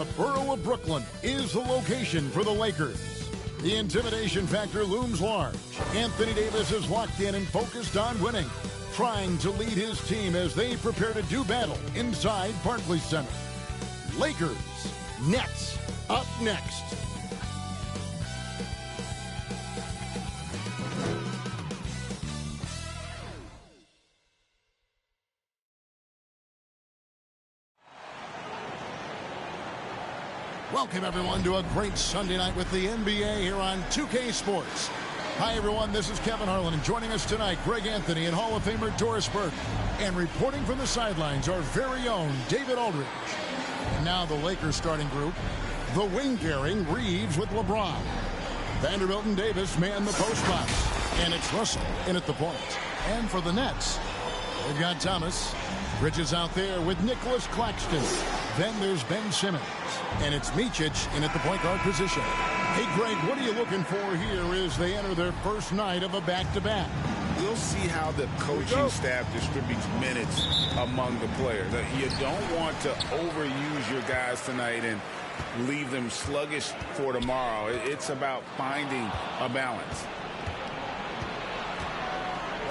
The borough of Brooklyn is the location for the Lakers. The intimidation factor looms large. Anthony Davis is locked in and focused on winning, trying to lead his team as they prepare to do battle inside Barclays Center. Lakers, Nets, up next. Welcome, everyone, to a great Sunday night with the NBA here on 2K Sports. Hi, everyone. This is Kevin Harlan, and joining us tonight, Greg Anthony and Hall of Famer Doris Burke. And reporting from the sidelines, our very own David Aldridge. And now the Lakers starting group. The wing-carrying Reeves with LeBron. Vanderbilt and Davis man the post spots. And it's Russell in at the point. And for the Nets, they've got Thomas. Bridges out there with Nicholas Claxton. Then there's Ben Simmons. And it's Micic in at the point guard position. Hey, Greg, what are you looking for here as they enter their first night of a back-to-back? We'll see how the coaching staff distributes minutes among the players. You don't want to overuse your guys tonight and leave them sluggish for tomorrow. It's about finding a balance.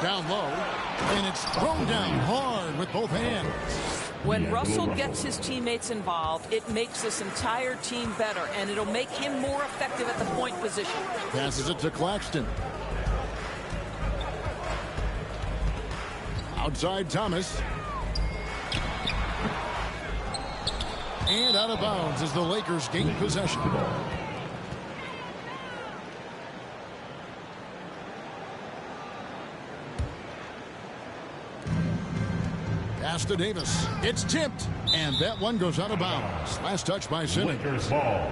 Down low, and it's thrown down hard with both hands. When Russell gets his teammates involved, it makes this entire team better, and it'll make him more effective at the point position. Passes it to Claxton. Outside Thomas. And out of bounds as the Lakers gain possession. Pass to Davis. It's tipped. And that one goes out of bounds. Last touch by Simmons. Lakers ball.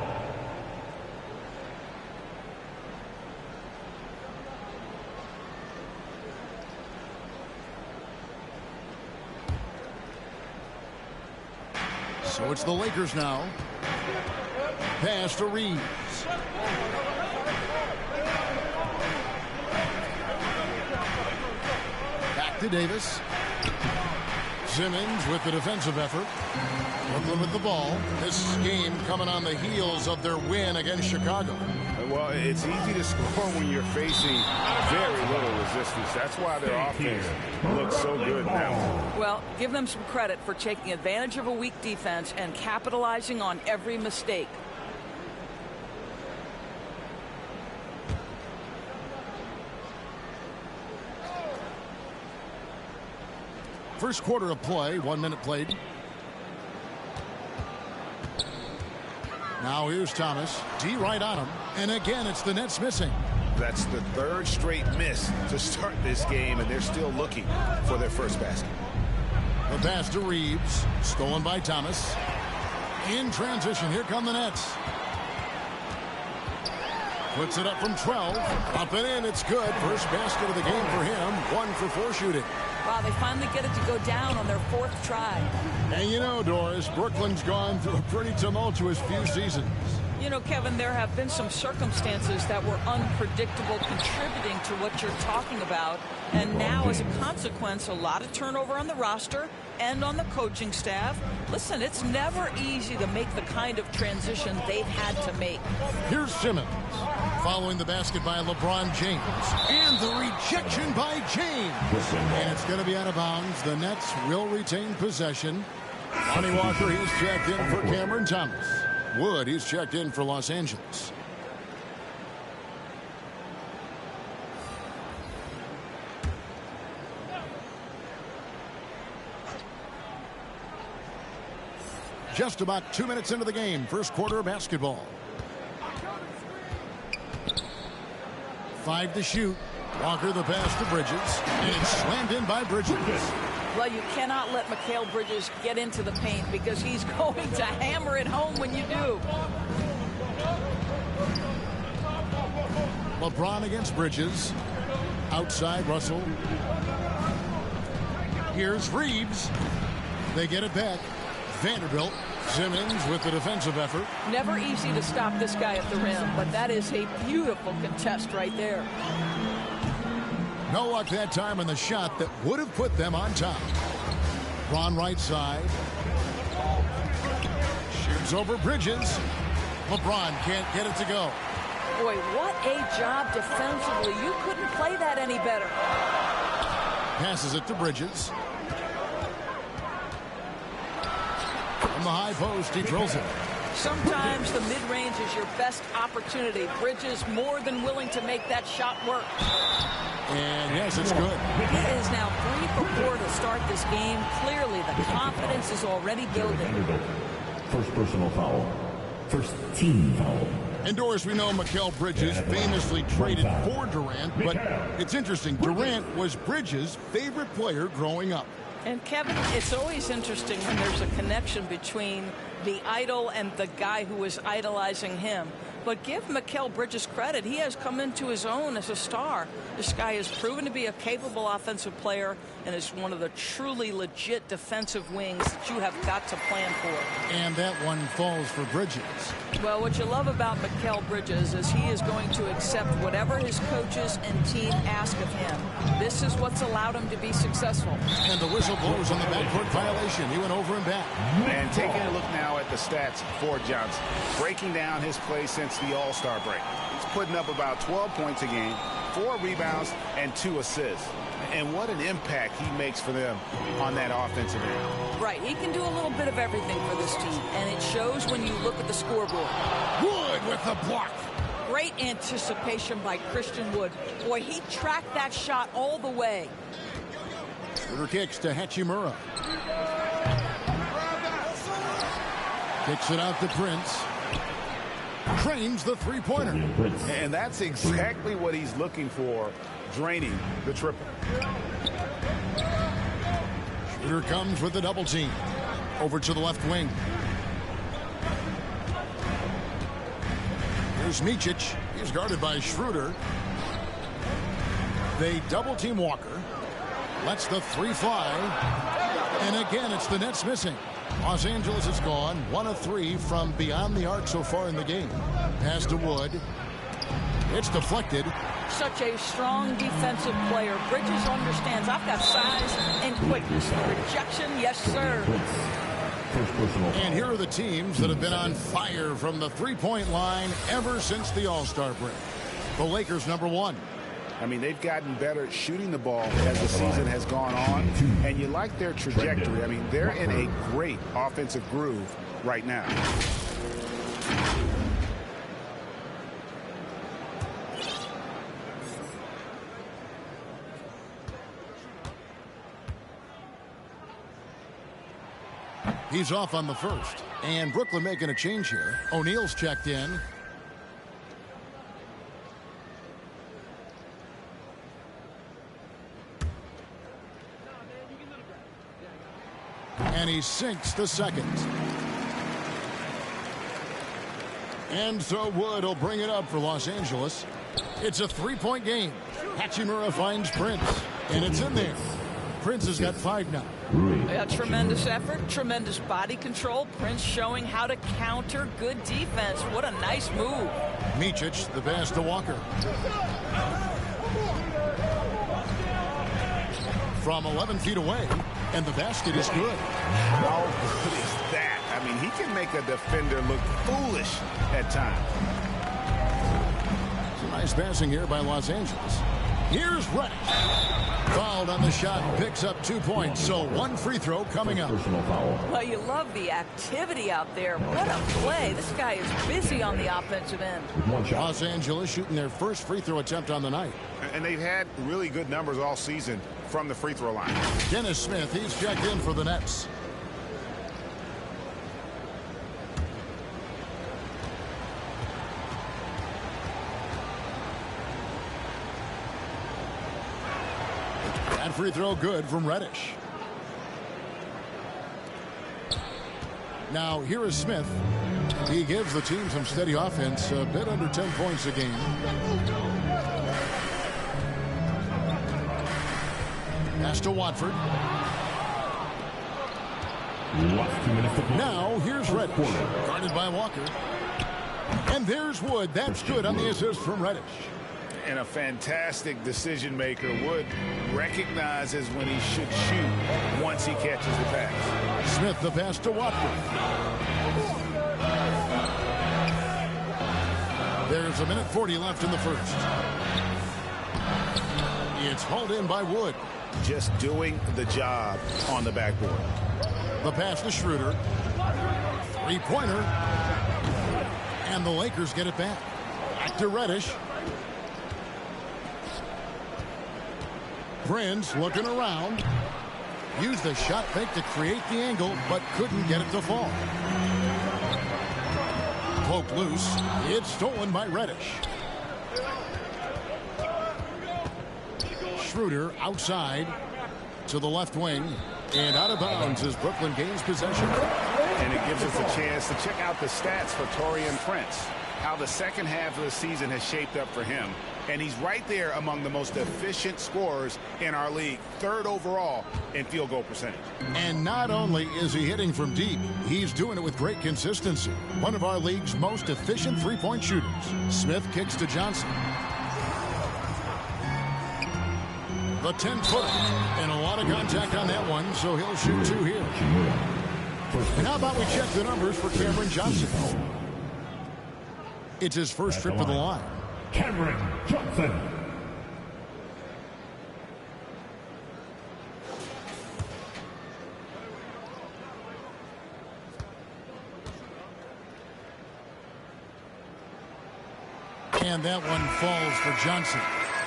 So it's the Lakers now. Pass to Reeves. Back to Davis. Simmons with the defensive effort. Brooklyn with the ball. This game coming on the heels of their win against Chicago. Well, it's easy to score when you're facing very little resistance. That's why their offense looks so good now. Well, give them some credit for taking advantage of a weak defense and capitalizing on every mistake. First quarter of play, 1 minute played. Now here's Thomas. D right on him. And again, it's the Nets missing. That's the third straight miss to start this game, and they're still looking for their first basket. The pass to Reeves. Stolen by Thomas. In transition, here come the Nets. Puts it up from 12. Up and in, it's good. First basket of the game for him. 1 for 4 shooting. Wow, they finally get it to go down on their 4th try. And you know, Doris, Brooklyn's gone through a pretty tumultuous few seasons. You know, Kevin, there have been some circumstances that were unpredictable contributing to what you're talking about. And now, as a consequence, a lot of turnover on the roster and on the coaching staff. Listen, it's never easy to make the kind of transition they've had to make. Here's Simmons. Following the basket by LeBron James. And the rejection by James. And it's going to be out of bounds. The Nets will retain possession. Lonnie Walker, he's checked in for Cameron Thomas. Wood, he's checked in for Los Angeles. Just about 2 minutes into the game. First quarter of basketball. 5 to shoot. Walker the pass to Bridges. And it's slammed in by Bridges. Well, you cannot let Mikal Bridges get into the paint because he's going to hammer it home when you do. LeBron against Bridges. Outside Russell. Here's Reeves. They get it back. Vanderbilt. Simmons with the defensive effort. Never easy to stop this guy at the rim, but that is a beautiful contest right there. No luck that time on the shot that would have put them on top. Ron right side. Moves over Bridges. LeBron can't get it to go. Boy, what a job defensively. You couldn't play that any better. Passes it to Bridges. From the high post, he drills it. Sometimes the mid-range is your best opportunity. Bridges more than willing to make that shot work. And yes, it's good. He is now 3 for 4 to start this game. Clearly, the confidence is already building. First personal foul. First team foul. Indoors, we know Mikal Bridges famously traded for Durant, but it's interesting. Durant was Bridges' favorite player growing up. And Kevin, it's always interesting when there's a connection between the idol and the guy who is idolizing him. But give Mikal Bridges credit. He has come into his own as a star. This guy has proven to be a capable offensive player and is one of the truly legit defensive wings that you have got to plan for. And that one falls for Bridges. Well, what you love about Mikal Bridges is he is going to accept whatever his coaches and team ask of him. This is what's allowed him to be successful. And the whistle blows on the backcourt violation. He went over and back. And taking a look now at the stats for Johnson. Breaking down his play since the All-Star break. He's putting up about 12 points a game, 4 rebounds, and 2 assists. And what an impact he makes for them on that offensive end. Right, he can do a little bit of everything for this team, and it shows when you look at the scoreboard. Wood with the block. Great anticipation by Christian Wood. Boy, he tracked that shot all the way. Shooter kicks to Hachimura. Kicks it out to Prince. Trains the three-pointer. And that's exactly what he's looking for, draining the triple. Shooter comes with the double team. Over to the left wing. Here's Micic. He's guarded by Schroeder. They double team Walker. Lets the 3 fly. And again, it's the Nets missing. Los Angeles is gone 1 of 3 from beyond the arc so far in the game. Pass to Wood. It's deflected. Such a strong defensive player. Bridges understands I've got size and quickness. Rejection, yes, sir. And here are the teams that have been on fire from the three-point line ever since the All-Star break. The Lakers, number 1. I mean, they've gotten better at shooting the ball as the season has gone on, and you like their trajectory. I mean, they're in a great offensive groove right now. He's off on the first. And Brooklyn making a change here. O'Neal's checked in. And he sinks the second. And so Wood will bring it up for Los Angeles. It's a 3-point game. Hachimura finds Prince. And it's in there. Prince has got 5 now. A tremendous effort, tremendous body control. Prince showing how to counter good defense. What a nice move. Micic, the pass to Walker. From 11 feet away, and the basket is good. How good is that? I mean, he can make a defender look foolish at times. Some nice passing here by Los Angeles. Here's Reddish. Fouled on the shot, picks up 2 points, so 1 free throw coming up. Well, you love the activity out there. What a play. This guy is busy on the offensive end. Los Angeles shooting their first free throw attempt on the night. And they've had really good numbers all season from the free throw line. Dennis Smith, he's checked in for the Nets. That free throw good from Reddish. Now here is Smith. He gives the team some steady offense, a bit under 10 points a game. Pass to Watford. Now here's Reddish, guarded by Walker. And there's Wood. That's good on the assist from Reddish. And a fantastic decision maker. Wood recognizes when he should shoot once he catches the pass. Smith the pass to Watford. There's 1:40 left in the first. It's hauled in by Wood. Just doing the job on the backboard. The pass to Schroeder. Three-pointer. And the Lakers get it back. Back to Reddish. Prince looking around. Used the shot fake to create the angle, but couldn't get it to fall. Cloak loose. It's stolen by Reddish. Schroeder outside to the left wing. And out of bounds as Brooklyn gains possession. And it gives us a chance to check out the stats for Taurean Prince. How the second half of the season has shaped up for him. And he's right there among the most efficient scorers in our league. Third overall in field goal percentage. And not only is he hitting from deep, he's doing it with great consistency. One of our league's most efficient three-point shooters. Smith kicks to Johnson. The 10-footer. And a lot of contact on that one, so he'll shoot two here. And how about we check the numbers for Cameron Johnson? It's his first trip to the line. Cameron Johnson. And that one falls for Johnson.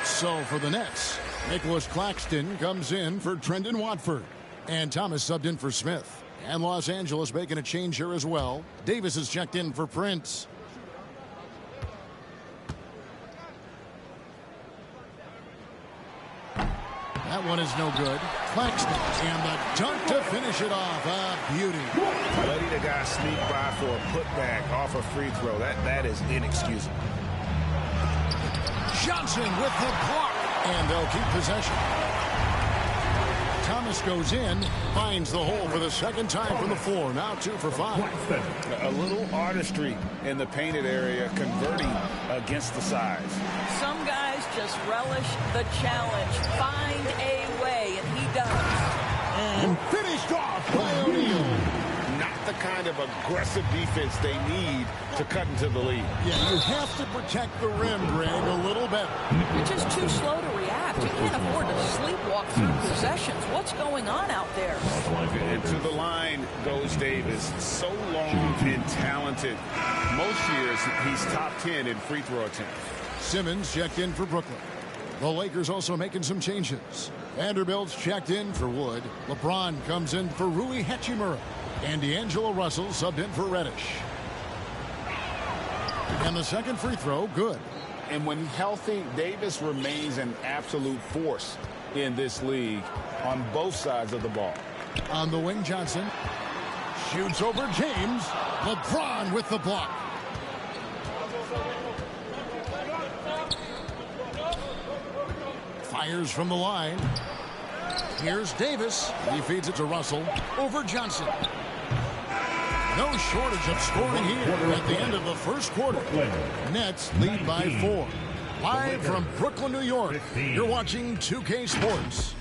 So for the Nets, Nicholas Claxton comes in for Trendon Watford. And Thomas subbed in for Smith. And Los Angeles making a change here as well. Davis is checked in for Prince. That one is no good. Claxton and the dunk to finish it off. A beauty. Letting the guy sneak by for a putback off a free throw. That is inexcusable. Johnson with the block. And they'll keep possession. Thomas goes in, finds the hole for the second time from the floor. Now 2 for 5. A little artistry in the painted area, converting against the size. Some guys just relish the challenge. Find a way, and he does. And finished off by O'Neal. Not the kind of aggressive defense they need to cut into the lead. Yeah, you have to protect the rim, Greg, a little better. You're just too slow to react. You can't afford to sleepwalk through possessions. What's going on out there? And to the line goes Davis. So long and talented. Most years, he's top 10 in free throw attempts. Simmons checked in for Brooklyn. The Lakers also making some changes. Vanderbilt's checked in for Wood. LeBron comes in for Rui Hachimura. And D'Angelo Russell subbed in for Reddish. And the second free throw, good. And when healthy, Davis remains an absolute force in this league on both sides of the ball. On the wing, Johnson shoots over James. LeBron with the block. Fires from the line. Here's Davis. He feeds it to Russell. Over Johnson. No shortage of scoring here at the end of the first quarter. Nets lead by 4. Live from Brooklyn, New York, you're watching 2K Sports.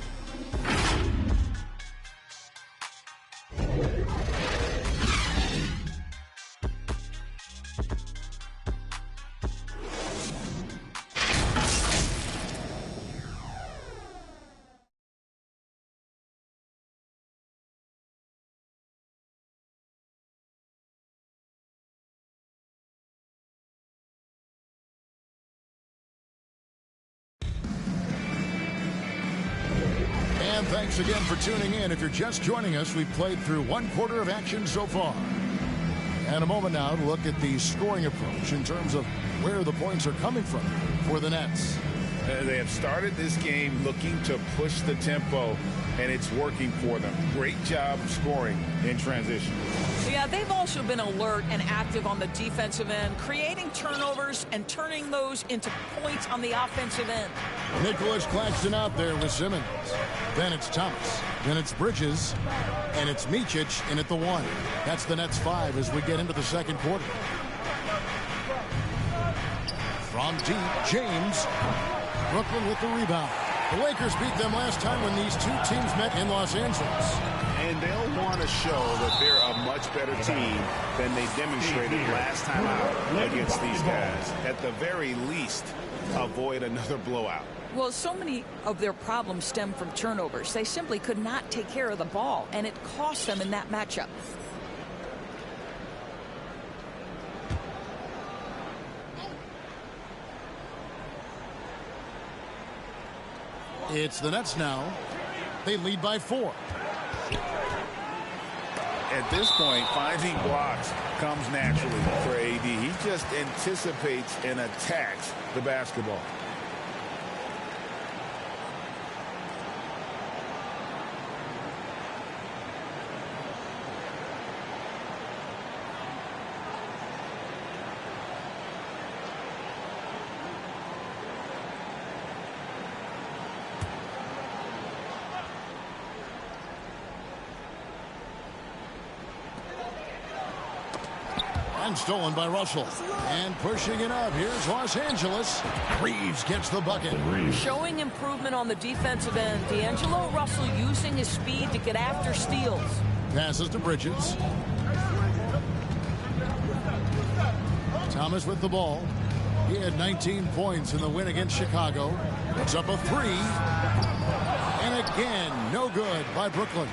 And thanks again for tuning in. If you're just joining us, we've played through 1 quarter of action so far. And a moment now to look at the scoring approach in terms of where the points are coming from for the Nets. They have started this game looking to push the tempo, and it's working for them. Great job scoring in transition. Yeah, they've also been alert and active on the defensive end, creating turnovers and turning those into points on the offensive end. Nicholas Claxton out there with Simmons. Then it's Thomas. Then it's Bridges. And it's Micic in at the 1. That's the Nets 5 as we get into the second quarter. From deep, James. Brooklyn with the rebound. The Lakers beat them last time when these two teams met in Los Angeles. And they'll want to show that they're a much better team than they demonstrated last time out against these guys. At the very least, avoid another blowout. Well, so many of their problems stem from turnovers. They simply could not take care of the ball, and it cost them in that matchup. It's the Nets now. They lead by 4. At this point, finding blocks comes naturally for AD. He just anticipates and attacks the basketball. And stolen by Russell. And pushing it up. Here's Los Angeles. Reeves gets the bucket. Showing improvement on the defensive end. D'Angelo Russell using his speed to get after steals. Passes to Bridges. Thomas with the ball. He had 19 points in the win against Chicago. Puts up a 3. And again, no good by Brooklyn.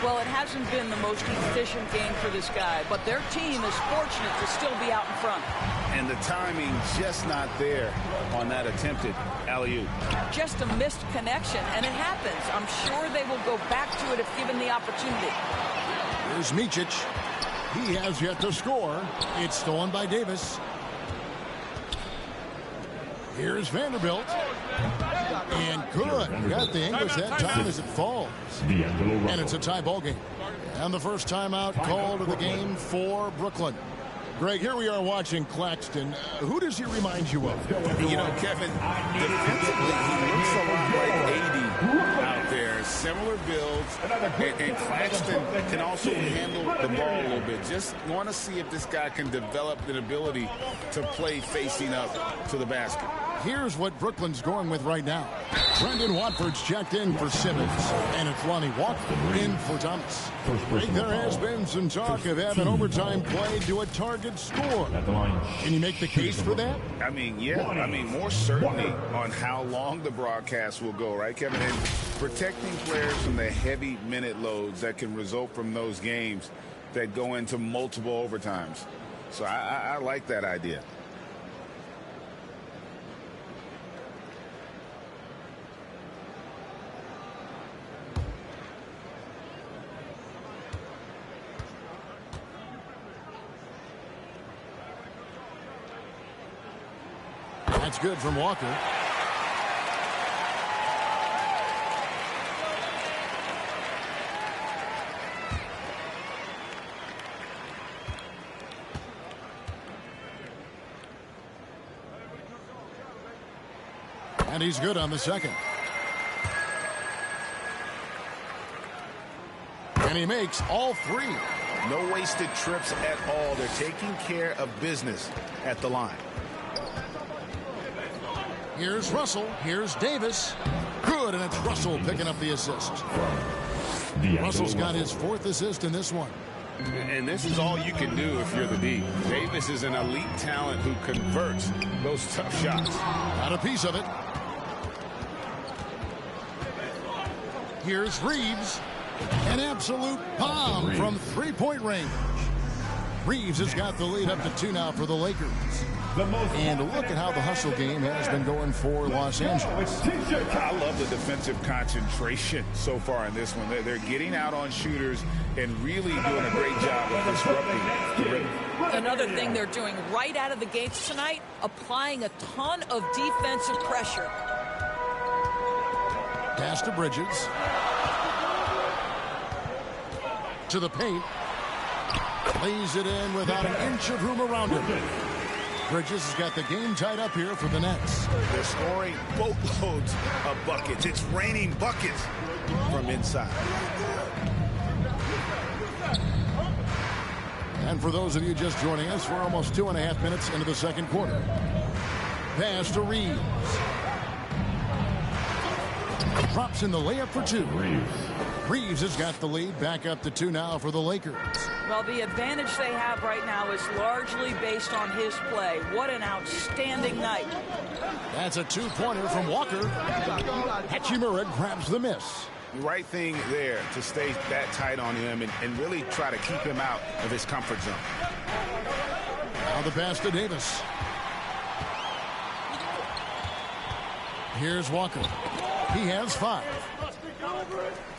Well, it hasn't been the most efficient game for this guy, but their team is fortunate to still be out in front. And the timing just not there on that attempted alley-oop. Just a missed connection, and it happens. I'm sure they will go back to it if given the opportunity. Here's Micic. He has yet to score. It's stolen by Davis. Here's Vanderbilt. And good. Got the English that time as it falls. And it's a tie ball game. And the first timeout called of the game for Brooklyn. Greg, here we are watching Claxton. Who does he remind you of? You know, Kevin, defensively, he looks a lot like AD out there. Similar builds. And Claxton can also handle the ball a little bit. Just want to see if this guy can develop an ability to play facing up to the basket. Here's what Brooklyn's going with right now. Brendan Watford's checked in for Simmons. And it's Lonnie Walker in for Thomas. There has been some talk of having overtime played to a target score. Can you make the case for that? I mean, yeah. I mean, more certainty on how long the broadcast will go, right, Kevin? And protecting players from the heavy minute loads that can result from those games that go into multiple overtimes. So I like that idea. That's good from Walker. And he's good on the second. And he makes all 3. No wasted trips at all. They're taking care of business at the line. Here's Russell. Here's Davis. Good, and it's Russell picking up the assist. Russell's got his 4th assist in this one. And this is all you can do if you're the D. Davis is an elite talent who converts those tough shots. Got a piece of it. Here's Reeves. An absolute bomb from 3-point range. Reeves has got the lead up to 2 now for the Lakers. And look at how the hustle game has been going for Los Angeles. I love the defensive concentration so far in this one. They're getting out on shooters and really doing a great job of disrupting the rhythm. Another thing they're doing right out of the gates tonight, applying a ton of defensive pressure. Pass to Bridges. To the paint. Lays it in without an inch of room around him. Bridges has got the game tied up here for the Nets. They're scoring boatloads of buckets. It's raining buckets from inside. And for those of you just joining us, we're almost 2.5 minutes into the second quarter. Pass to Reeves. Drops in the layup for two. Reeves has got the lead. Back up to 2 now for the Lakers. Well, the advantage they have right now is largely based on his play. What an outstanding night. That's a 2-pointer from Walker. Hachimura grabs the miss. The right thing there to stay that tight on him and really try to keep him out of his comfort zone. Now the pass to Davis. Here's Walker. He has 5.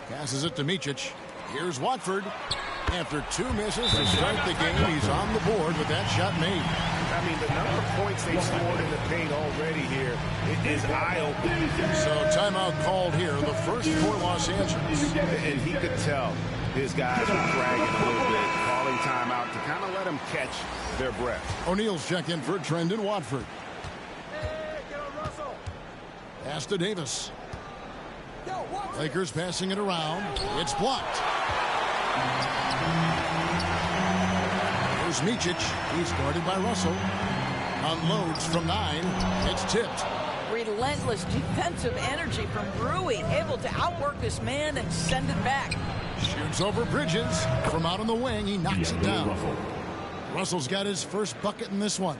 Passes it to Micic. Here's Watford. After 2 misses to start the game, he's on the board with that shot made. I mean, the number of points they've scored in the paint already here is eye-opening. So timeout called here, the first for Los Angeles. And he could tell his guys were dragging a little bit, calling timeout to kind of let them catch their breath. O'Neal's checked in for Trendon Watford. Pass to Davis. Lakers passing it around. It's blocked. Here's Micic. He's guarded by Russell. Unloads from 9. It's tipped. Relentless defensive energy from Rui, able to outwork this man and send it back. Shoots over Bridges. From out on the wing, he knocks it down. Russell's got his first bucket in this one.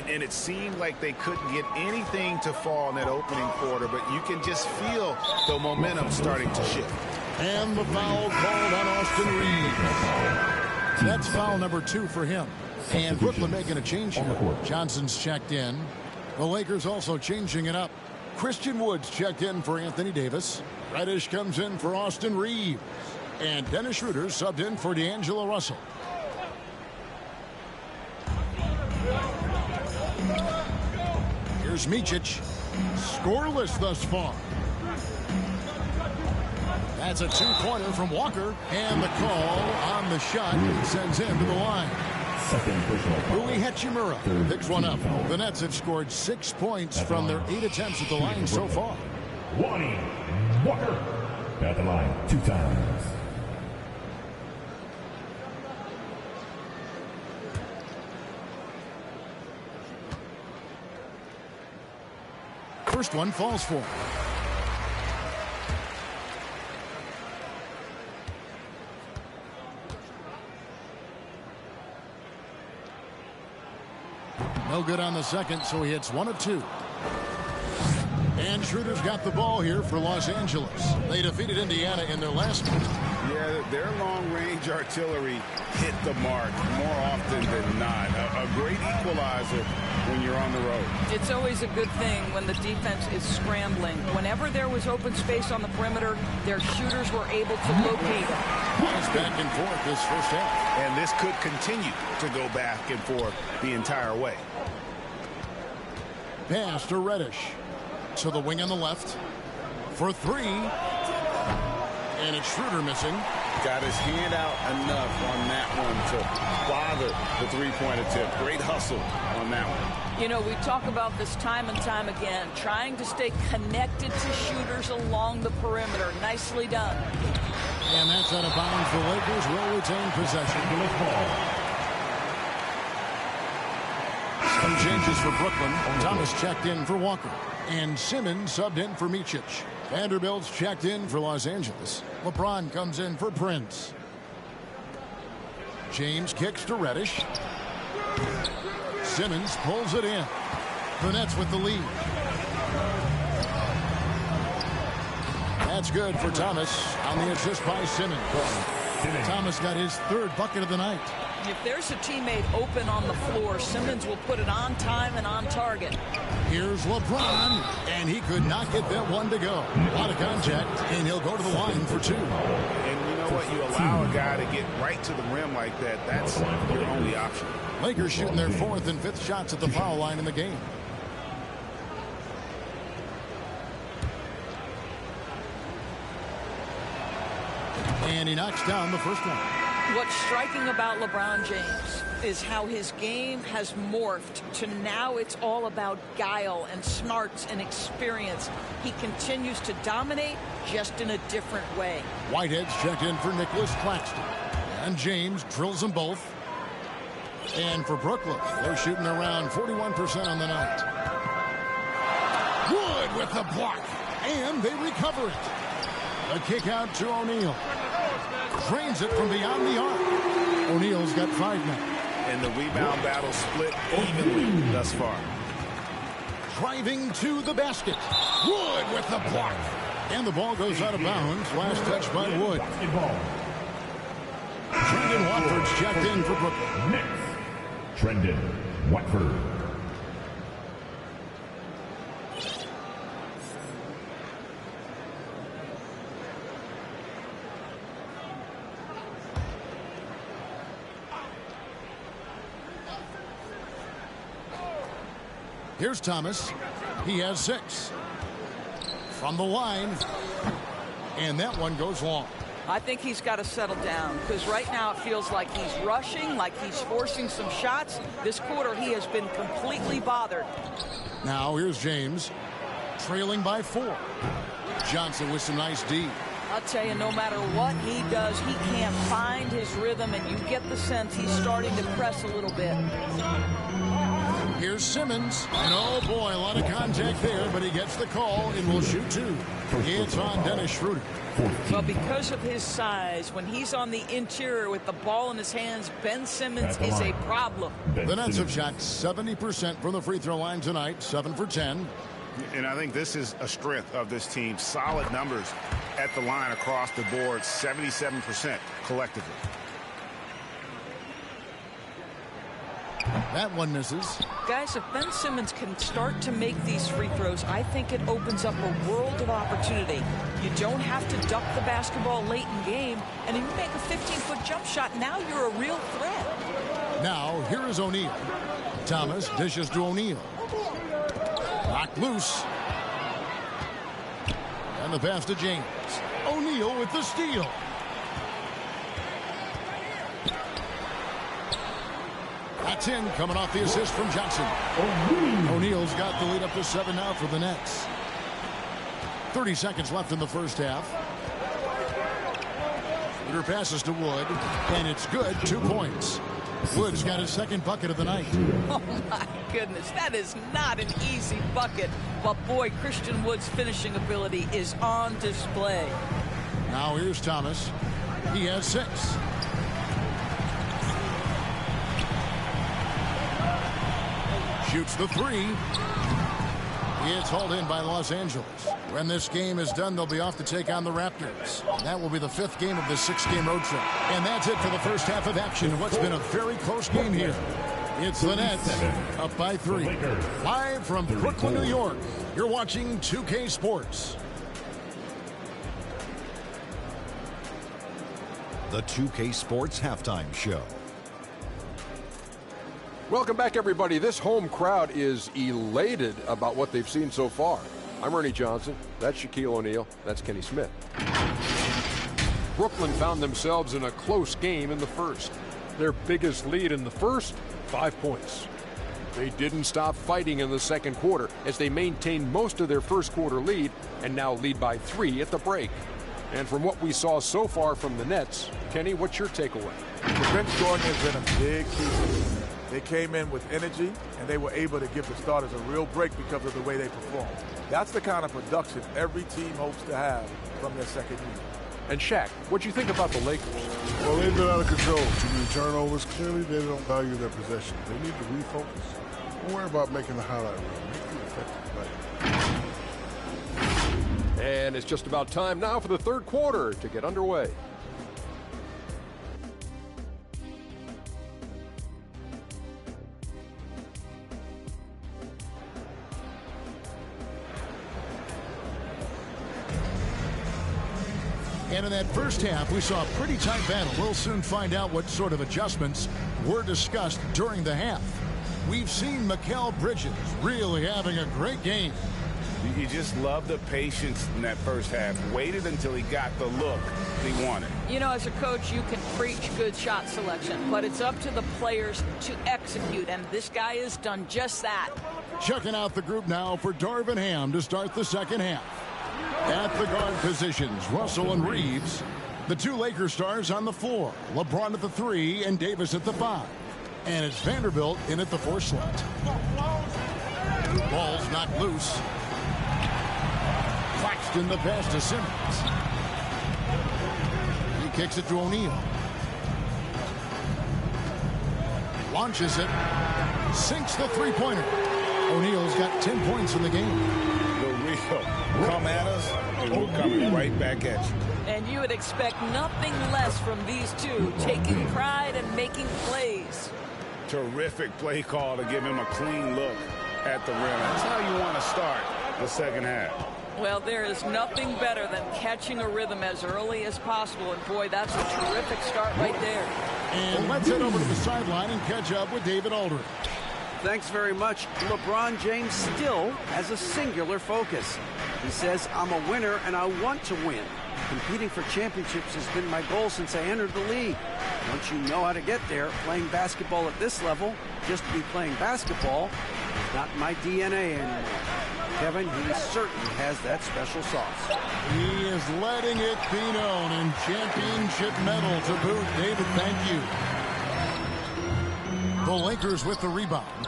And it seemed like they couldn't get anything to fall in that opening quarter, but you can just feel the momentum starting to shift. And the foul called on Austin Reeves. That's foul number 2 for him. And Brooklyn making a change here. Johnson's checked in. The Lakers also changing it up. Christian Woods checked in for Anthony Davis. Reddish comes in for Austin Reeves. And Dennis Schroeder subbed in for D'Angelo Russell. Here's Micic. Scoreless thus far. That's a 2-pointer from Walker. And the call on the shot sends him to the line. Rui Hachimura picks one up. The Nets have scored 6 points from their 8 attempts at the line so far. Lonnie Walker at the line 2 times. First one falls for him. No good on the second, so he hits 1 of 2. And Schroeder's got the ball here for Los Angeles. They defeated Indiana in their last one. Yeah, their long-range artillery hit the mark more often than not. A great equalizer when you're on the road. It's always a good thing when the defense is scrambling. Whenever there was open space on the perimeter, their shooters were able to locate it. It's back and forth this first half. And this could continue to go back and forth the entire way. Pass to Reddish. To the wing on the left. For 3. And it's Schroeder missing. Got his hand out enough on that one to bother the 3-point attempt. Great hustle on that one. You know, we talk about this time and time again, trying to stay connected to shooters along the perimeter. Nicely done. And that's out of bounds. The Lakers will retain possession. Some changes for Brooklyn. Thomas checked in for Walker. And Simmons subbed in for Micic. Vanderbilt's checked in for Los Angeles. LeBron comes in for Prince. James kicks to Reddish. Simmons pulls it in. The Nets with the lead. That's good for Thomas on the assist by Simmons. Thomas got his 3rd bucket of the night. If there's a teammate open on the floor, Simmons will put it on time and on target. Here's LeBron, and he could not get that one to go. A lot of contact, and he'll go to the line for 2. And you know what? You allow a guy to get right to the rim like that. That's your only option. Lakers shooting their 4th and 5th shots at the foul line in the game. And he knocks down the first one. What's striking about LeBron James is how his game has morphed to now it's all about guile and smarts and experience. He continues to dominate just in a different way. Whitehead's checked in for Nicholas Claxton. And James drills them both. And for Brooklyn, they're shooting around 41% on the night. Wood with the block. And they recover it. A kick out to O'Neal. Drains it from beyond the arc. O'Neal's got 5 now. And the rebound battle split evenly thus far. Driving to the basket. Wood with the block. And the ball goes out of bounds. Last touch by Wood. Trendon Watford's checked in for Brooklyn. Next, Trendon Watford. Here's Thomas. He has 6. From the line. And that one goes long. I think he's got to settle down, because right now it feels like he's rushing, like he's forcing some shots. This quarter he has been completely bothered. Now here's James. Trailing by 4. Johnson with some nice D. I'll tell you, no matter what he does, he can't find his rhythm, and you get the sense he's starting to press a little bit. Here's Simmons. And oh boy, a lot of contact there, but he gets the call and will shoot 2. It's on Dennis Schroeder. Well, because of his size, when he's on the interior with the ball in his hands, Ben Simmons is a problem. The Nets have shot 70% from the free throw line tonight, 7 for 10. And I think this is a strength of this team. Solid numbers at the line across the board, 77% collectively. That one misses. Guys, if Ben Simmons can start to make these free throws, I think it opens up a world of opportunity. You don't have to duck the basketball late in game, and if you make a 15-foot jump shot, now you're a real threat. Now, here is O'Neal. Thomas dishes to O'Neal. Knocked loose. And the pass to James. O'Neal with the steal. That's in, coming off the assist from Johnson. O'Neal's got the lead up to 7 now for the Nets. 30 seconds left in the first half. Peter passes to Wood, and it's good. 2 points. Wood's got his 2nd bucket of the night. Oh, my goodness. That is not an easy bucket. But, boy, Christian Wood's finishing ability is on display. Now here's Thomas. He has 6. Shoots the 3. It's hauled in by Los Angeles. When this game is done, they'll be off to take on the Raptors. That will be the 5th game of the 6-game road trip. And that's it for the first half of action in what's been a very close game here. It's the Nets up by 3. Live from Brooklyn, New York. You're watching 2K Sports. The 2K Sports Halftime Show. Welcome back, everybody. This home crowd is elated about what they've seen so far. I'm Ernie Johnson. That's Shaquille O'Neal. That's Kenny Smith. Brooklyn found themselves in a close game in the first. Their biggest lead in the first, 5 points. They didn't stop fighting in the second quarter as they maintained most of their first quarter lead and now lead by 3 at the break. And from what we saw so far from the Nets, Kenny, what's your takeaway? Vince Jordan has been a big piece. They came in with energy, and they were able to give the starters a real break because of the way they performed. That's the kind of production every team hopes to have from their second unit. And Shaq, what do you think about the Lakers? Well, they've been out of control. Too many turnovers. Clearly, they don't value their possession. They need to refocus. Don't worry about making the highlight reel. Make the effective play. And it's just about time now for the third quarter to get underway. And in that first half, we saw a pretty tight battle. We'll soon find out what sort of adjustments were discussed during the half. We've seen Mikal Bridges really having a great game. You just love the patience in that first half. Waited until he got the look he wanted. You know, as a coach, you can preach good shot selection, but it's up to the players to execute, and this guy has done just that. Checking out the group now for Darvin Ham to start the second half. At the guard positions, Russell and Reeves. The 2 Lakers stars on the floor. LeBron at the 3 and Davis at the 5. And it's Vanderbilt in at the 4 slot. Ball's knocked loose. Clock Claxton the pass to Simmons. He kicks it to O'Neal. Launches it. Sinks the three-pointer. O'Neal's got 10 points in the game. The real come at us, and we're coming right back at you. And you would expect nothing less from these two, taking pride and making plays. Terrific play call to give him a clean look at the rim. That's how you want to start the second half. Well, there is nothing better than catching a rhythm as early as possible. And, boy, that's a terrific start right there. And let's head over to the sideline and catch up with David Aldridge. Thanks very much. LeBron James still has a singular focus. He says, I'm a winner and I want to win. Competing for championships has been my goal since I entered the league. Once you know how to get there, playing basketball at this level, just to be playing basketball, is not my DNA anymore. Kevin, he certainly has that special sauce. He is letting it be known, and championship medal to boot. David, thank you. The Lakers with the rebound.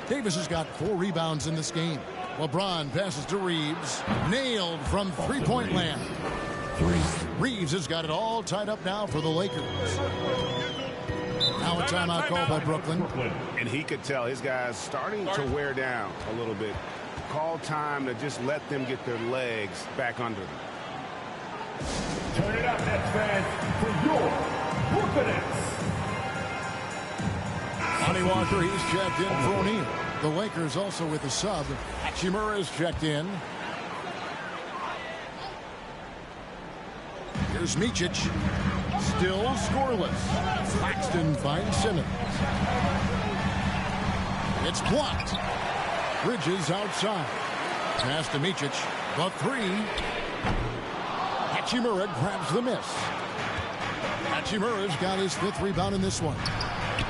Davis has got 4 rebounds in this game. LeBron passes to Reeves. Nailed from three-point land. Reeves has got it all tied up now for the Lakers. Now a timeout call by Brooklyn. And he could tell his guys starting to wear down a little bit. Call time to just let them get their legs back under them. Turn it up, Nets fans, for your Brooklyn Nets. Lonnie Walker, he's checked in for O'Neal. The Lakers also with a sub. Hachimura is checked in. Here's Micic. Still scoreless. Claxton finds Simmons. It's blocked. Bridges outside. Pass to Micic. The three. Hachimura grabs the miss. Hachimura's got his 5th rebound in this one.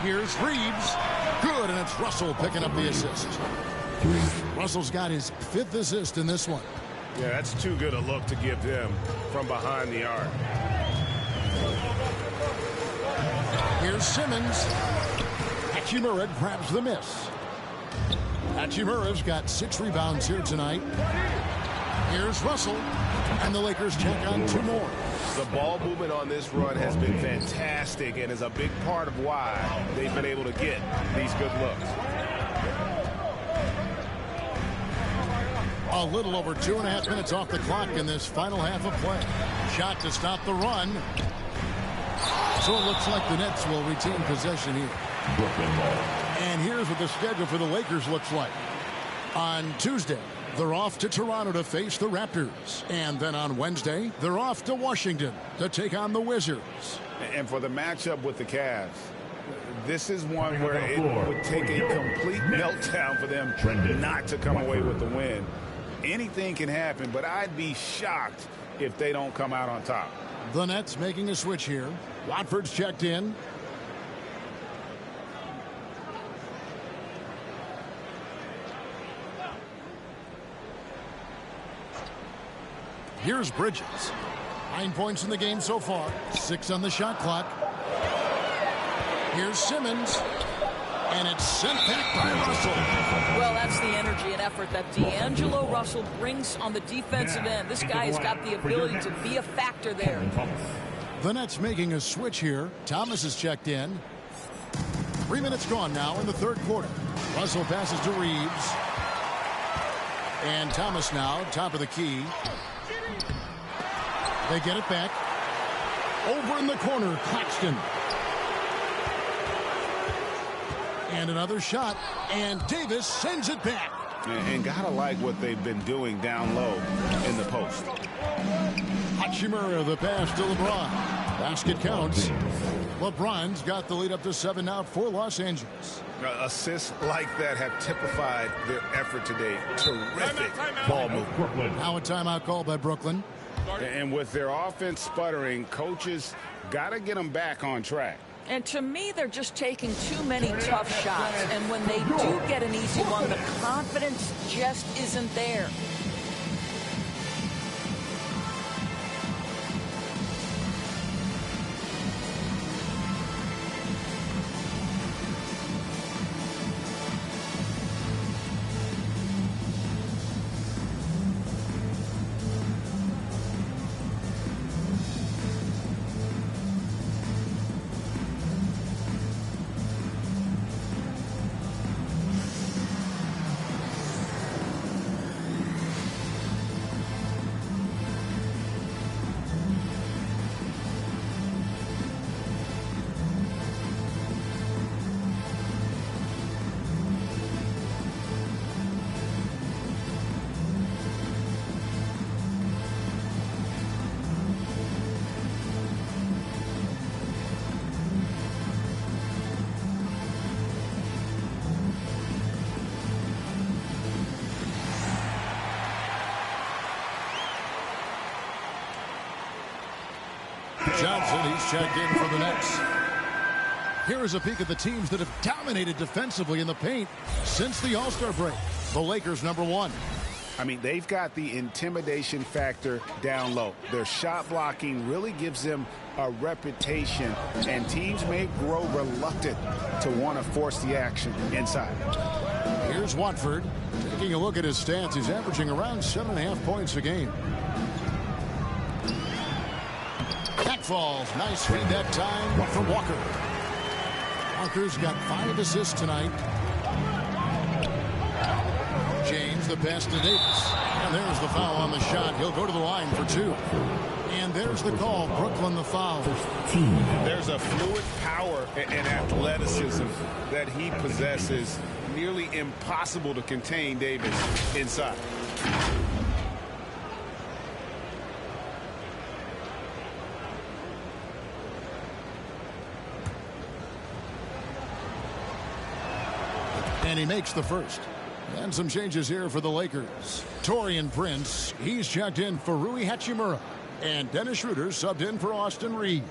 Here's Reeves. Good, and it's Russell picking up the assist. Russell's got his 5th assist in this one. Yeah, that's too good a look to give them from behind the arc. Here's Simmons. Hachimura grabs the miss. Hachimura's got 6 rebounds here tonight. Here's Russell, and the Lakers check on 2 more. The ball movement on this run has been fantastic and is a big part of why they've been able to get these good looks. A little over 2.5 minutes off the clock in this final half of play. Shot to stop the run. So it looks like the Nets will retain possession here. And here's what the schedule for the Lakers looks like. On Tuesday, they're off to Toronto to face the Raptors. And then on Wednesday, they're off to Washington to take on the Wizards. And for the matchup with the Cavs, this is one where it would take a complete meltdown for them not to come away with the win. Anything can happen, but I'd be shocked if they don't come out on top. The Nets making a switch here. Watford's checked in. Here's Bridges. 9 points in the game so far. 6 on the shot clock. Here's Simmons. And it's sent back by Russell. Well, that's the energy and effort that D'Angelo Russell brings on the defensive end. This guy has got the ability to be a factor there. The Nets making a switch here. Thomas is checked in. 3 minutes gone now in the 3rd quarter. Russell passes to Reeves. And Thomas now, top of the key. They get it back. Over in the corner, Claxton. And another shot, and Davis sends it back. And gotta like what they've been doing down low in the post. Hachimura, the pass to LeBron. Basket counts. LeBron's got the lead up to 7 now for Los Angeles. Assists like that have typified their effort today. Terrific ball movement. Now a timeout call by Brooklyn. And with their offense sputtering, coaches got to get them back on track. And to me, they're just taking too many tough shots. And when they do get an easy one, the confidence just isn't there. Johnson, he's checked in for the Nets. Here is a peek at the teams that have dominated defensively in the paint since the All-Star break. The Lakers, number 1. I mean, they've got the intimidation factor down low. Their shot blocking really gives them a reputation, and teams may grow reluctant to want to force the action inside. Here's Watford. Taking a look at his stats, he's averaging around 7.5 points a game. That falls. Nice feed that time from Walker. Walker's got 5 assists tonight. James, the pass to Davis. And there's the foul on the shot. He'll go to the line for 2. And there's the call. Brooklyn the foul. There's a fluid power and athleticism that he possesses. Nearly impossible to contain Davis inside. And he makes the first. And some changes here for the Lakers. Taurean Prince, he's checked in for Rui Hachimura. And Dennis Schroeder subbed in for Austin Reeves.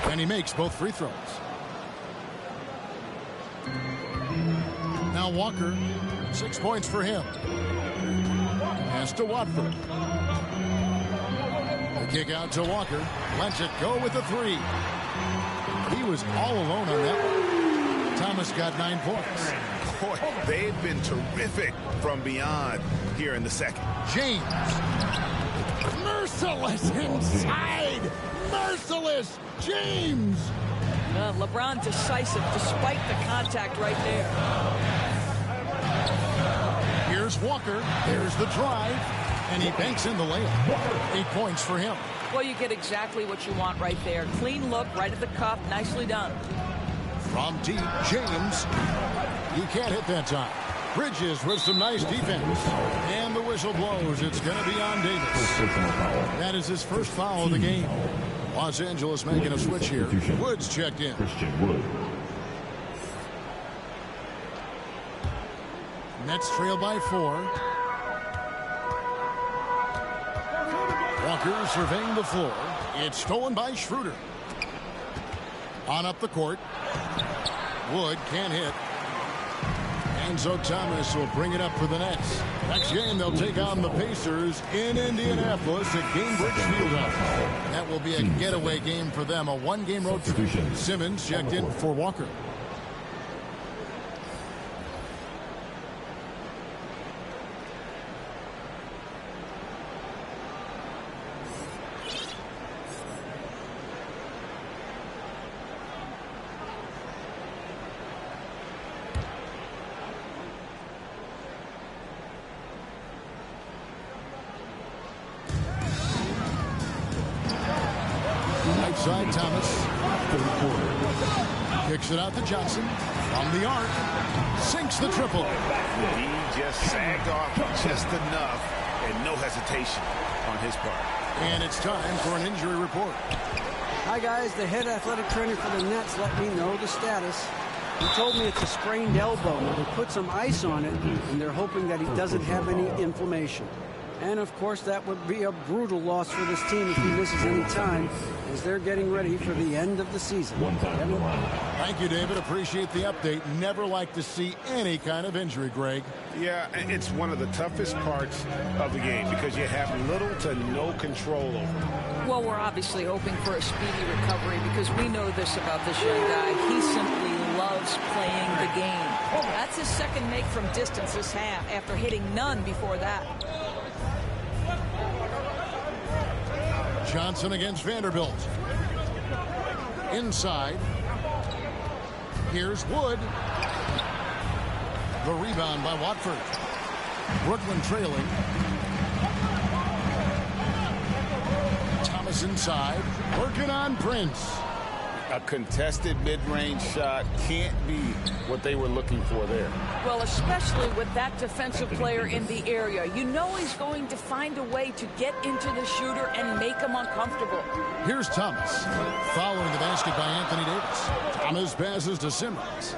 And he makes both free throws. Now Walker, 6 points for him. Pass to Watford. The kick out to Walker. Lets it go with the 3. He was all alone on that one. Thomas got 9 points. Boy, they've been terrific from beyond here in the second. James. Merciless inside. Merciless. James. LeBron decisive despite the contact right there. Here's Walker. There's the drive. And he banks in the layup. 8 points for him. Well, you get exactly what you want right there. Clean look, right at the cup. Nicely done. From deep, James. He can't hit that time. Bridges with some nice defense. And the whistle blows. It's going to be on Davis. That is his first foul of the game. Los Angeles making a switch here. Woods checked in. Nets trail by 4. Walker surveying the floor. It's stolen by Schroeder. On up the court. Wood can't hit. Enzo Thomas will bring it up for the Nets. Next game, they'll take on the Pacers in Indianapolis at Gainbridge Fieldhouse. That will be a getaway game for them, a 1-game road trip. Simmons checked in for Walker. Side Thomas. Kicks it out to Johnson. From the arc. Sinks the triple. He just sagged off just enough and no hesitation on his part. And it's time for an injury report. Hi, guys. The head athletic trainer for the Nets let me know the status. He told me it's a sprained elbow. They put some ice on it, and they're hoping that he doesn't have any inflammation. And, of course, that would be a brutal loss for this team if he misses any time, as they're getting ready for the end of the season. Thank you, David. Appreciate the update. Never like to see any kind of injury, Greg. Yeah, it's one of the toughest parts of the game because you have little to no control over it. Well, we're obviously hoping for a speedy recovery because we know this about this young guy. He simply loves playing the game. That's his second make from distance this half after hitting none before that. Johnson against Vanderbilt. Inside. Here's Wood. The rebound by Watford. Brooklyn trailing. Thomas inside. Working on Prince. A contested mid-range shot can't be what they were looking for there. Well, especially with that defensive player in the area. You know he's going to find a way to get into the shooter and make him uncomfortable. Here's Thomas. Following the basket by Anthony Davis. Thomas passes to Simmons.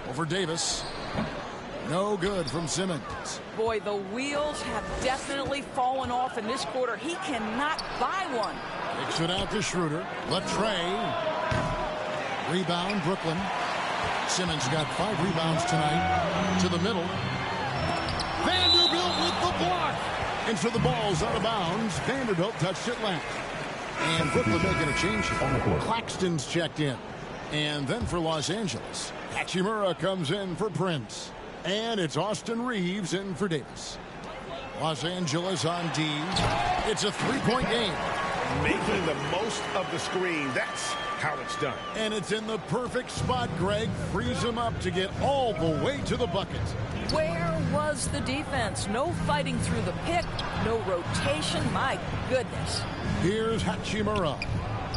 Over Davis. No good from Simmons. Boy, the wheels have definitely fallen off in this quarter. He cannot buy one. Kicks it out to Schroeder. Latrey. Rebound, Brooklyn. Simmons got 5 rebounds tonight. To the middle. Vanderbilt with the block. And so the ball's out of bounds. Vanderbilt touched it last. And Brooklyn making a change here. Claxton's checked in. And then for Los Angeles, Hachimura comes in for Prince. And it's Austin Reeves in for Davis. Los Angeles on D. It's a 3-point game. Making the most of the screen. That's how it's done. And it's in the perfect spot, Greg. Frees him up to get all the way to the bucket. Where was the defense? No fighting through the pick. No rotation. My goodness. Here's Hachimura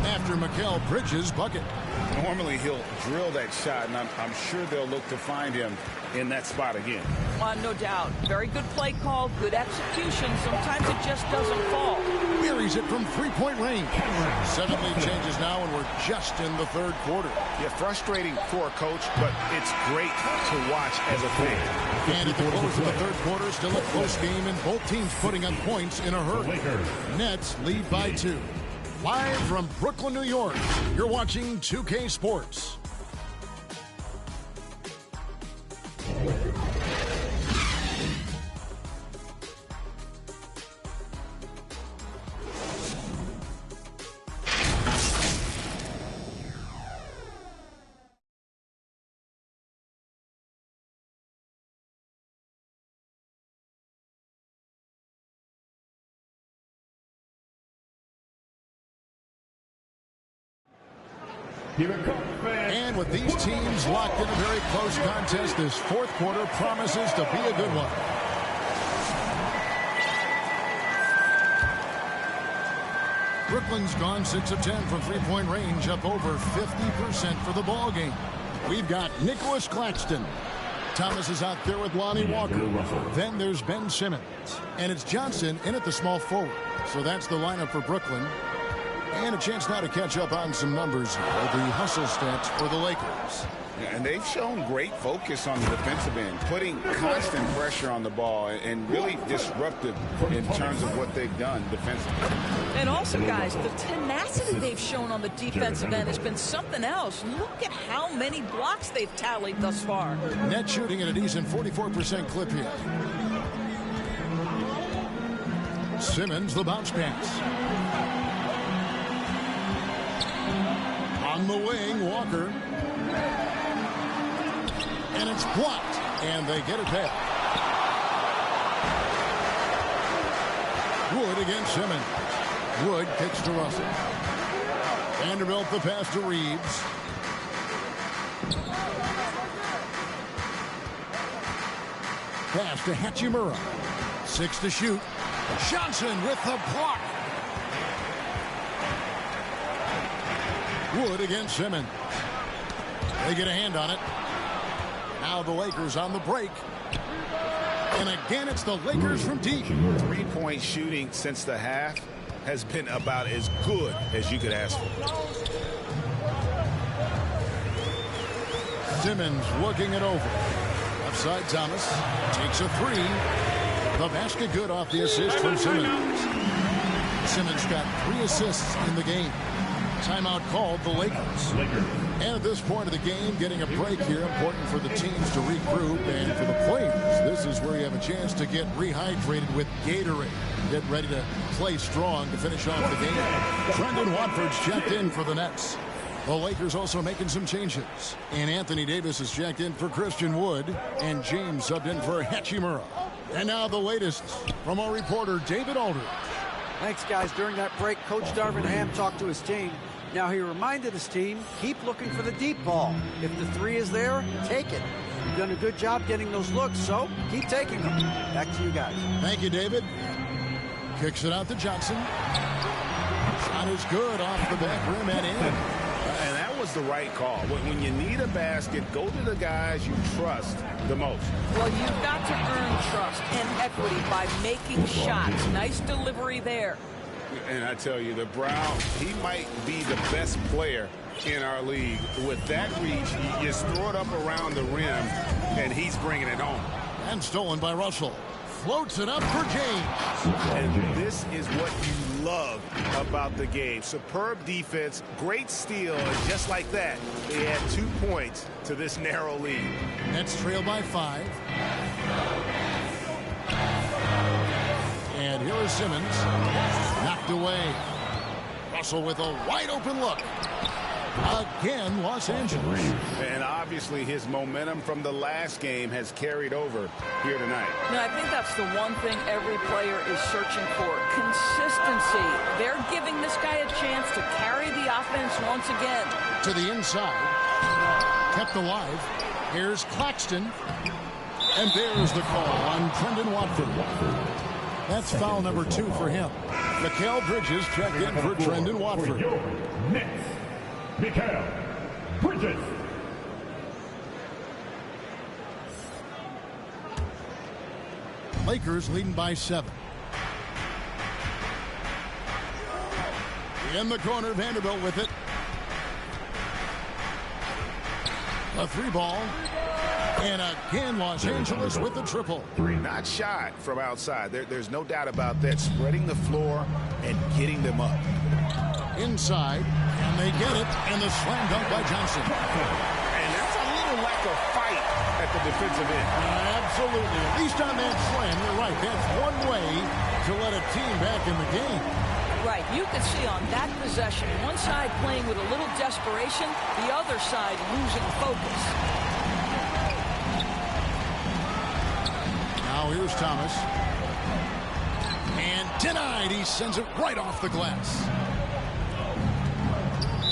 after Mikal Bridges' bucket. Normally he'll drill that shot, and I'm sure they'll look to find him in that spot again. No doubt. Very good play call, good execution. Sometimes it just doesn't fall. Buries it from 3-point range. 7 lead changes now, and we're just in the 3rd quarter. Yeah, frustrating for a coach, but it's great to watch as a fan. And at the close of the 3rd quarter, still a close game, and both teams putting up points in a hurry. Nets lead by 2. Live from Brooklyn, New York, you're watching 2K Sports. And with these teams locked in a very close contest, this 4th quarter promises to be a good one. Brooklyn's gone 6 of 10 from 3-point range, up over 50% for the ball game. We've got Nicholas Claxton. Thomas is out there with Lonnie Walker. Then there's Ben Simmons. And it's Johnson in at the small forward. So that's the lineup for Brooklyn. And a chance now to catch up on some numbers here. The hustle stats for the Lakers. Yeah, and they've shown great focus on the defensive end, putting constant pressure on the ball and really disruptive in terms of what they've done defensively. And also, guys, the tenacity they've shown on the defensive end has been something else. Look at how many blocks they've tallied thus far. Net shooting at a decent 44% clip here. Simmons, the bounce pass. On the wing, Walker. And it's blocked. And they get it back. Wood against Simmons. Wood kicks to Russell. Vanderbilt the pass to Reeves. Pass to Hachimura. 6 to shoot. Johnson with the block. Wood against Simmons. They get a hand on it. Now the Lakers on the break. And again, it's the Lakers from deep. 3-point shooting since the half has been about as good as you could ask for. Simmons looking it over. Left side, Thomas takes a 3. The basket good off the assist from Simmons. Simmons got 3 assists in the game. Timeout called the Lakers. And at this point of the game, getting a break here, important for the teams to regroup, and for the players, this is where you have a chance to get rehydrated with Gatorade. Get ready to play strong to finish off the game. Brendan Watford's checked in for the Nets. The Lakers also making some changes. And Anthony Davis is checked in for Christian Wood, and James subbed in for Hachimura. And now the latest from our reporter, David Aldridge. Thanks, guys. During that break, Coach Darvin Ham talked to his team. Now he reminded his team, keep looking for the deep ball. If the 3 is there, take it. You've done a good job getting those looks, so keep taking them. Back to you guys. Thank you, David. Kicks it out to Johnson. Shot is good off the back rim and in. And that was the right call. When you need a basket, go to the guys you trust the most. Well, you've got to earn trust and equity by making shots. Nice delivery there. And I tell you, the Brown, he might be the best player in our league. With that reach, you just throw it up around the rim, and he's bringing it home. And stolen by Russell. Floats it up for James. And this is what you love about the game. Superb defense, great steal, and just like that, they add 2 points to this narrow lead. Nets trail by 5. And here is Simmons. Knocked away. Russell with a wide open look. Again, Los Angeles. And obviously his momentum from the last game has carried over here tonight. I think that's the one thing every player is searching for. Consistency. They're giving this guy a chance to carry the offense once again. To the inside. Kept alive. Here's Claxton. And there's the call on Trendon Watford. That's foul number 2 for him. Mikal Bridges checked in for Trendon Watford. Next, Mikal Bridges. Lakers leading by 7. In the corner, Vanderbilt with it. A 3-ball. And again, Los Angeles with the triple. Not shy from outside. There's no doubt about that. Spreading the floor and getting them up. Inside, and they get it, and the slam dunk by Johnson. And that's a little lack of fight at the defensive end. Absolutely. At least on that slam, you're right. That's one way to let a team back in the game. Right. You can see on that possession, one side playing with a little desperation, the other side losing focus. Now here's Thomas. And denied. He sends it right off the glass.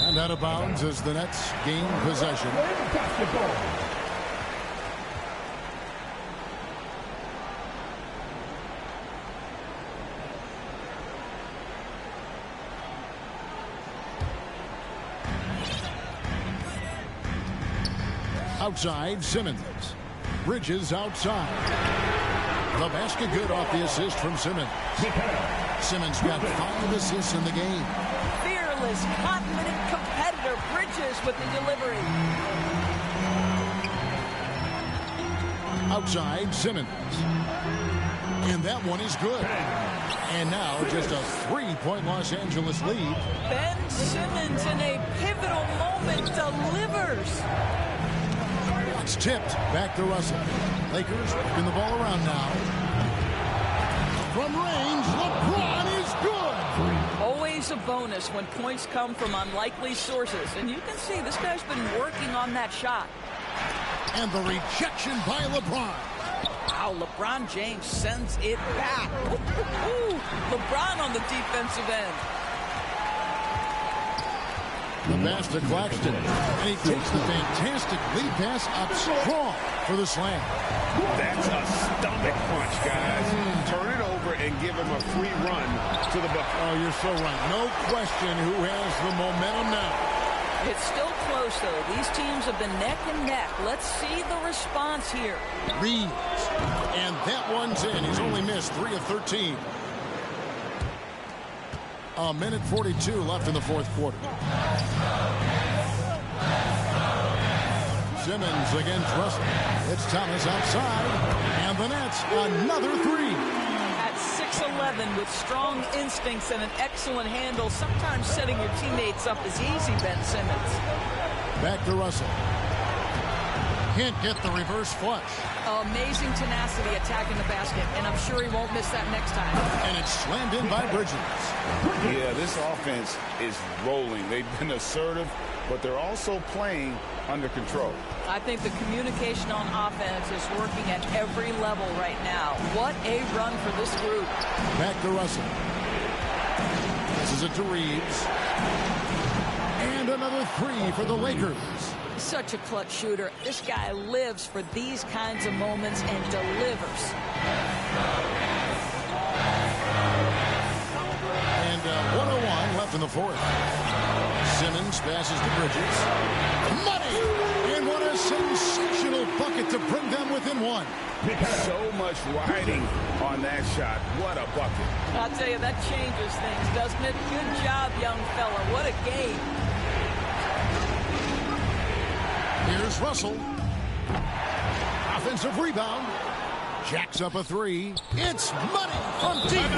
And out of bounds as the Nets gain possession. Outside, Simmons. Bridges outside. The basket good off the assist from Simmons. Simmons got 5 assists in the game. Fearless, confident competitor. Bridges with the delivery. Outside, Simmons. And that one is good. And now just a 3-point Los Angeles lead. Ben Simmons in a pivotal moment delivers. It's tipped back to Russell. Lakers working the ball around now. From range, LeBron is good. Always a bonus when points come from unlikely sources. And you can see this guy's been working on that shot. And the rejection by LeBron. Wow, LeBron James sends it back. LeBron on the defensive end. The pass to Claxton. And he takes the fantastic lead pass up strong for the slam. That's a stomach punch, guys. Turn it over and give him a free run to the bucket. Oh, you're so right. No question who has the momentum now. It's still close, though. These teams have been neck and neck. Let's see the response here. Reeves. And that one's in. He's only missed 3 of 13. A minute 42 left in the fourth quarter. Simmons against Russell. It's Thomas outside. And the Nets, another 3. At 6'11", with strong instincts and an excellent handle, sometimes setting your teammates up is easy, Ben Simmons. Back to Russell. Can't get the reverse flush. Amazing tenacity attacking the basket, and I'm sure he won't miss that next time. And it's slammed in by Bridges. Yeah, this offense is rolling. They've been assertive, but they're also playing under control. I think the communication on offense is working at every level right now. What a run for this group. Back to Russell. This is it to Reeves. And another 3 for the Lakers. Such a clutch shooter. This guy lives for these kinds of moments and delivers. And 101 left in the fourth. Simmons passes to Bridges. Money! And what a sensational bucket to bring them within 1. So much riding on that shot. What a bucket. I'll tell you, that changes things, doesn't it? Good job, young fella. What a game. Here's Russell. Offensive rebound. Jacks up a three. It's money from deep.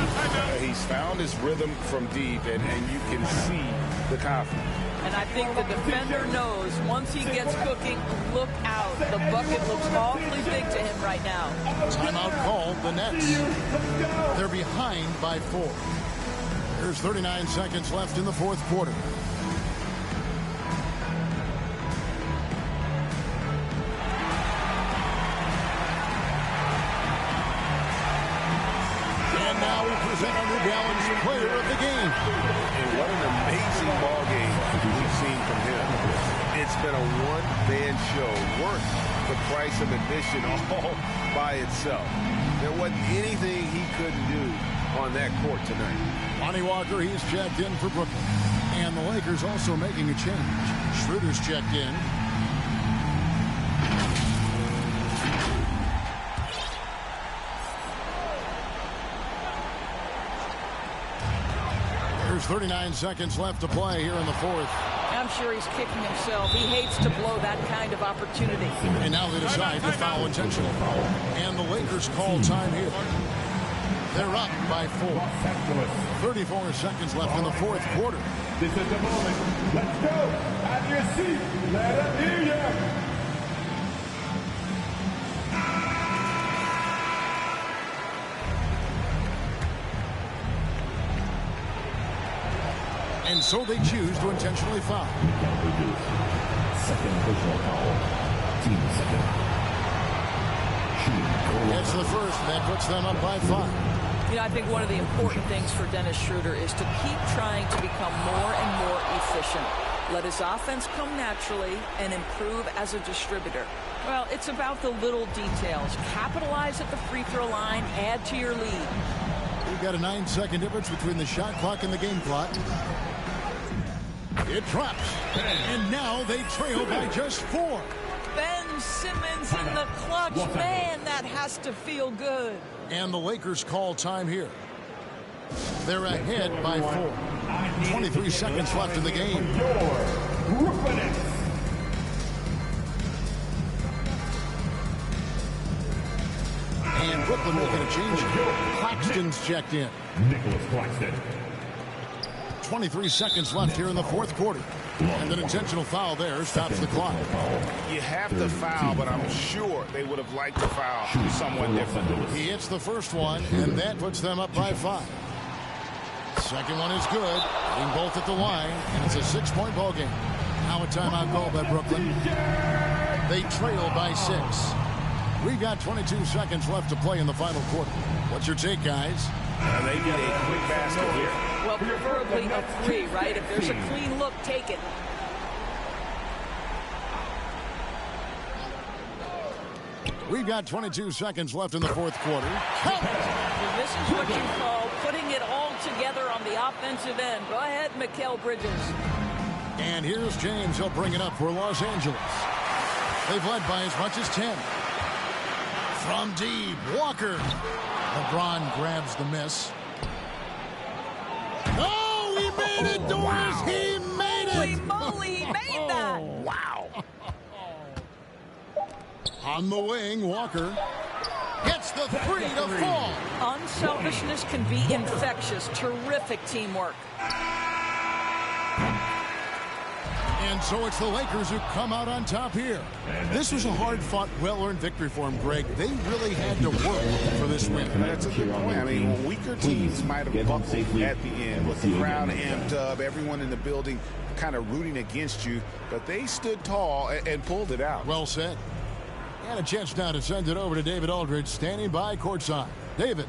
He's found his rhythm from deep, and you can see the confidence. And I think the defender knows once he gets cooking, look out. The bucket looks awfully big to him right now. Timeout called, the Nets. They're behind by 4. There's 39 seconds left in the fourth quarter. And now we present our New Balance player of the game. And what an amazing ball game we've seen from him. It's been a one-man show worth the price of admission all by itself. There wasn't anything he couldn't do on that court tonight. Lonnie Walker, he's checked in for Brooklyn. And the Lakers also making a change. Schroeder's checked in. There's 39 seconds left to play here in the fourth. I'm sure he's kicking himself. He hates to blow that kind of opportunity. And now they decide to foul intentional. And the Lakers call time here. They're up by 4. 34 seconds left in the fourth quarter. This is the moment. Let's go. Have your seat. Let them hear you. And so they choose to intentionally foul. Second personal foul. Team second. Gets the first, and that puts them up by 5. You know, I think one of the important things for Dennis Schroeder is to keep trying to become more and more efficient. Let his offense come naturally and improve as a distributor. Well, it's about the little details. Capitalize at the free throw line, add to your lead. We've got a 9-second difference between the shot clock and the game clock. It drops, and now they trail by just 4. Ben Simmons in the clutch. Man, that has to feel good. And the Lakers call time here. They're ahead by 4. 23 seconds left in the game. And Brooklyn making a change. Claxton's checked in. Nicholas Claxton. 23 seconds left here in the fourth quarter. And an intentional foul there stops the clock. You have to foul, but I'm sure they would have liked to foul someone different. He hits the first one, and that puts them up by 5. Second one is good. Hitting both at the line, and it's a 6-point ball game. Now a timeout call by Brooklyn. They trail by 6. We've got 22 seconds left to play in the final quarter. What's your take, guys? They get a quick basket here. Well, preferably a 3, right? If there's a clean look, take it. We've got 22 seconds left in the fourth quarter. And this is what you call putting it all together on the offensive end. Go ahead, Mikal Bridges. And here's James. He'll bring it up for Los Angeles. They've led by as much as 10. From deep, Walker. LeBron grabs the miss. Oh, he made it, Doris! Wow. He made it! Holy moly, he made that! Wow. On the wing, Walker gets the 3 to fall. Unselfishness can be infectious. Terrific teamwork. And so it's the Lakers who come out on top here. This was a hard-fought, well-earned victory for them, Greg. They really had to work for this win. That's a good point. I mean, weaker teams might have buckled at the end with the crowd amped up, everyone in the building kind of rooting against you, but they stood tall and pulled it out. Well said. And a chance now to send it over to David Aldridge, standing by courtside. David.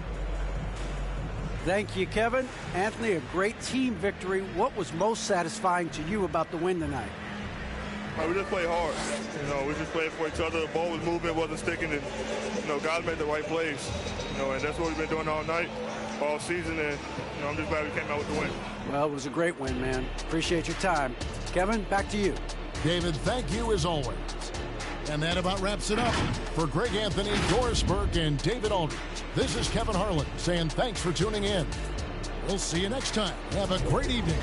Thank you, Kevin. Anthony, a great team victory. What was most satisfying to you about the win tonight? We just played hard. We just played for each other. The ball was moving, wasn't sticking, and guys made the right plays. And that's what we've been doing all night, all season, and I'm just glad we came out with the win. Well, it was a great win, man. Appreciate your time. Kevin, back to you. David, thank you as always. And that about wraps it up. For Greg Anthony, Doris Burke, and David Aldridge, this is Kevin Harlan saying thanks for tuning in. We'll see you next time. Have a great evening.